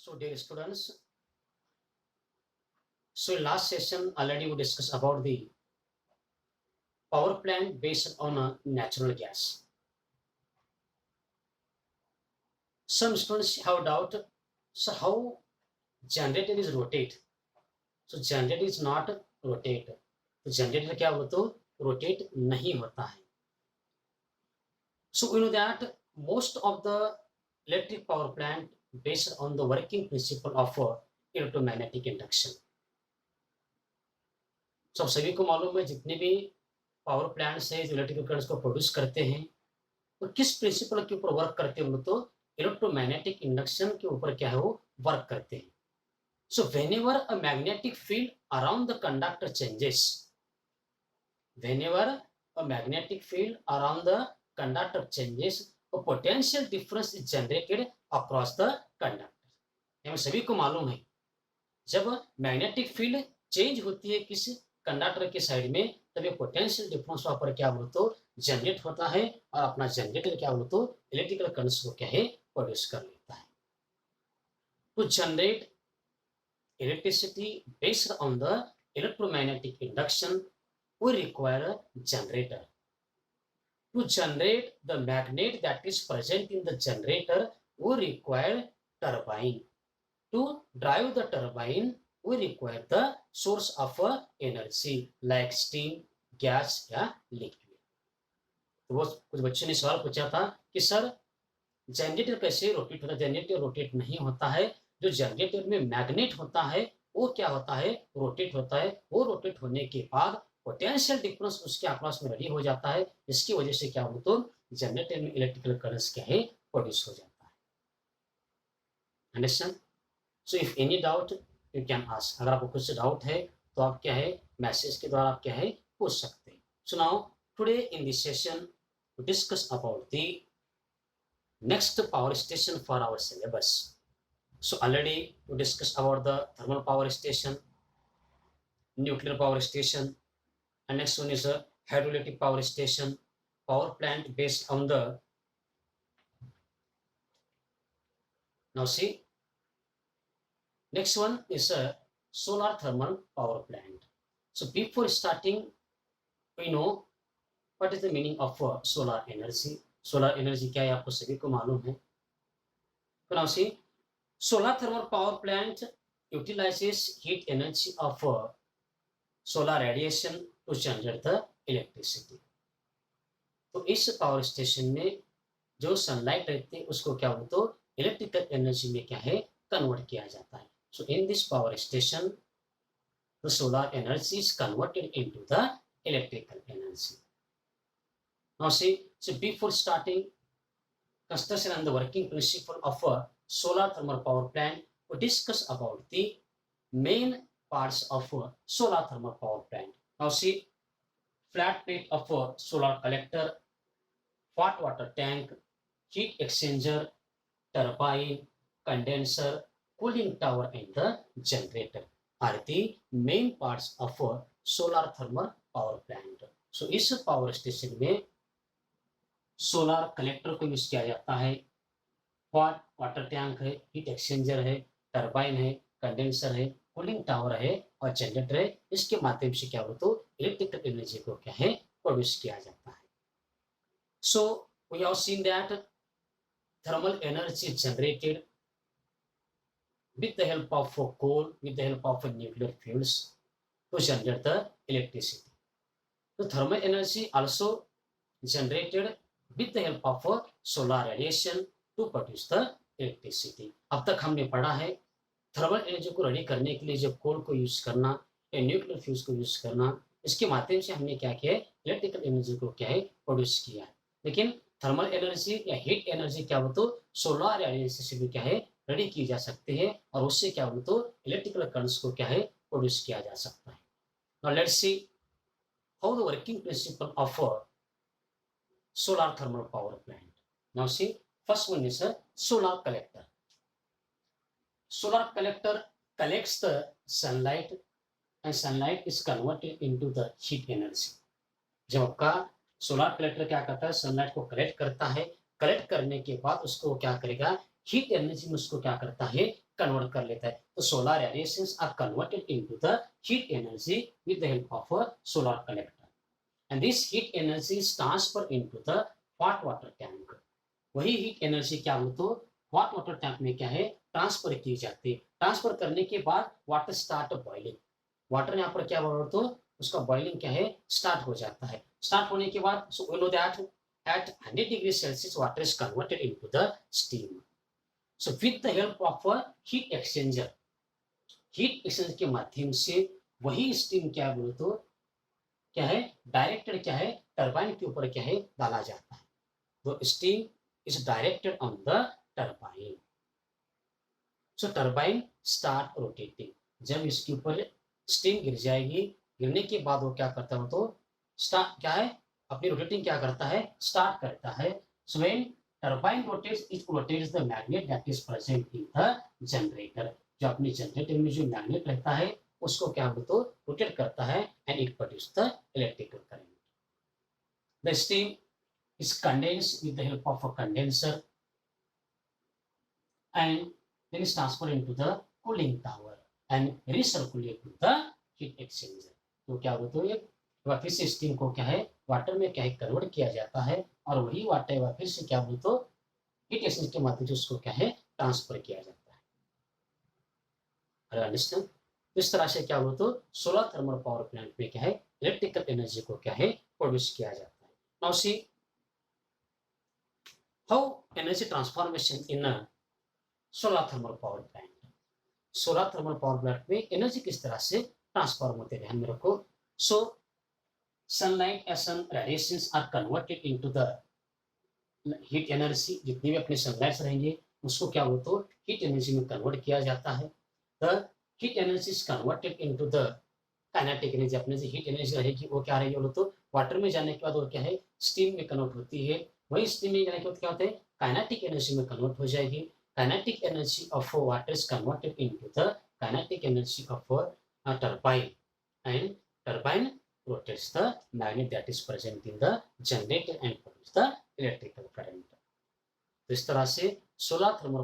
So, dear students, so in last session already we discussed about the power plant based on a natural gas. Some students have doubt. So, how generator is rotate? So, generator is not rotate. तो generator क्या होता है rotate नहीं होता है. So we know that most of the electric power plant based on the working principle of electromagnetic induction. So सभी को मालूम है जितने भी पावर प्लांट्स है जो इलेक्ट्रिकल करंट्स को प्रोड्यूस करते हैं तो किस प्रिंसिपल के ऊपर वर्क करते हैं तो इलेक्ट्रोमैग्नेटिक इंडक्शन के ऊपर क्या है वो वर्क करते हैं. So whenever a magnetic field around the conductor changes, whenever a magnetic field around the conductor changes, a potential difference is generated across the conductor. हमें सभी को मालूम है जब मैग्नेटिक फील्ड चेंज होती है किस कंडक्टर के साइड में तब ये पोटेंशियल डिफरेंस वहां पर क्या बोलो तो जनरेट होता है और अपना जनरेटर क्या बोलो तो इलेक्ट्रिकल करंट्स को क्या है प्रोड्यूस कर लेता है. To generate electricity based on the electromagnetic induction we require a generator. To generate the magnet that is present in the generator, we require turbine. To drive the turbine, we require the source of energy like steam, gas या liquid. तो वो कुछ बच्चों ने सवाल पूछा था कि सर जनरेटर कैसे रोटेट होता है. जनरेटर रोटेट नहीं होता है. जो जनरेटर में मैग्नेट होता है वो क्या होता है रोटेट होता है. वो रोटेट होने के बाद पोटेंशियल डिफरेंस उसके आसपास में रेडी हो जाता है. इसकी वजह से क्या हो तो जनरेटर में इलेक्ट्रिकल करंट्स क्या है प्रोड्यूस हो जाता है. Understand. So if any doubt you can ask. अगर आपको कुछ डाउट है तो आप क्या है मैसेज के द्वारा आप क्या है पूछ सकते हैं. So now today in this session we discuss about the next power station for our syllabus. So already we discussed about the thermal power station, nuclear power station, and next one is a hydroelectric power station, power plant based on the. Now see, next one is a solar thermal power plant. So before starting, we know what is the meaning of solar energy. Solar energy क्या है आपको सभी को मालूम है. तो now see, solar thermal power plant utilizes heat energy of solar radiation to generate the electricity. तो इस पावर स्टेशन में जो सनलाइट रहती है उसको क्या बोलते हो इलेक्ट्रिकल एनर्जी में क्या है कन्वर्ट किया जाता है. So in this power station the solar energy is converted into the electrical energy. Now see, so before starting construction and the working principle of a solar thermal power plant, we discuss about the main parts of a solar thermal power plant. Now see, flat plate of a solar collector, hot water tank, heat exchanger, turbine, condenser, cooling tower and the generator are the main parts of a solar thermal power plant. So इस power station में solar collector को use किया जाता है, hot water tank है, heat exchanger है, turbine है, condenser है, कूलिंग टावर है और जनरेटर है. इसके माध्यम से क्या हो तो इलेक्ट्रिकल एनर्जी को क्या है प्रोड्यूस किया जाता है. So we have seen that thermal energy generated with the help of coal, with the help of nuclear fuels to generate the electricity. So thermal energy also generated with the help of solar radiation to produce the electricity. अब तक हमने पढ़ा है thermal energy को ready करने के लिए जब कोल को यूज करना या न्यूक्लियर फ्यूज को यूज करना, इसके माध्यम से हमने क्या किया है इलेक्ट्रिकल एनर्जी को क्या है प्रोड्यूस किया है. लेकिन थर्मल एनर्जी या हीट एनर्जी क्या हो तो सोलर रेडिएशन से भी क्या है रेडी की जा सकती है और उससे क्या हो तो इलेक्ट्रिकल करंट्स को क्या है प्रोड्यूस किया जा सकता है. Now let's see how the working principle of solar thermal power plant. Now see, first one is a solar collector. Solar collector collects the sunlight and sunlight is converted into the heat energy. जब आपका solar collector क्या करता है sunlight को collect करता है, collect करने के बाद उसको क्या करेगा हीट एनर्जी में उसको क्या करता है कन्वर्ट कर लेता है। तो solar radiations are converted into the heat energy with the help of a solar collector, and this heat energy is transfer into the hot water tank. वही हीट एनर्जी क्या हो तो हॉट वाटर टैंक में क्या है transfer की जाती है। ट्रांसफर करने के बाद वाटर स्टार्ट बॉइलिंग, वाटर यहाँ पर क्या हो तो उसका बॉइलिंग क्या है स्टार्ट हो जाता है। स्टार्ट होने के बाद so we know that at 100 degrees Celsius water is converted into the steam. So with the help of a heat exchanger, heat exchanger के माध्यम से वही स्टीम क्या बोलो तो क्या है डायरेक्टेड क्या है टरबाइन के ऊपर क्या है डाला जाता है। तो steam is directed on the turbine. So turbine start rotating, जब इसके ऊपर स्टीम गिर जाएगी, गिरने के बाद वो क्या करता है तो स्टार्ट क्या है अपनी रोटेटिंग क्या करता है स्टार्ट करता है। So when turbine rotates it rotates the magnet that is present in the generator, जो अपने जनरेटर में जो मैग्नेट रहता है उसको क्या हो तो रोटेट करता है and it produce the electrical current. The steam is condensed with the help of a condenser and then is transferred into the cooling tower and recirculate to the heat exchanger। तो क्या बोलते हो ये फिर से steam को क्या है वाटर में क्या है कन्वर्ट किया जाता है और वही वाटर फिर से क्या बोलते हो हीट एक्सचेंजर के माध्यम से उसको क्या है ट्रांसफर किया जाता है। अंडरस्टैंड? इस तरह से क्या बोलते हो सोलर थर्मल पावर प्लांट में क्या है इलेक्ट्रिकल एनर्जी को क्या है प्रोड्यूस किया जाता है। Now see how energy transformation in a solar thermal power plant। Solar thermal power plant में एनर्जी किस तरह से ट्रांसफॉर्म होते हैं ध्यान में रखो। So sunlight and sun radiations are converted into the heat energy, जितनी भी अपने सनलाइट्स रहेंगे उसको क्या हो तो हीट एनर्जी में कन्वर्ट किया जाता है। The heat energy is converted into the kinetic energy, अपने जो हीट एनर्जी रहेगी वो क्या रहेगी बोलो तो वाटर में जाने के बाद वो क्या है स्टीम में कन्वर्ट होती है। वही स्टीम में जाने के बाद क्या होता है काइनेटिक एनर्जी में कन्वर्ट हो जाएगी। Kinetic energy of water is converted into the kinetic energy of turbine and turbine rotates the magnet that is present in the generator and produce the electrical current। तो इस तरह से solar thermal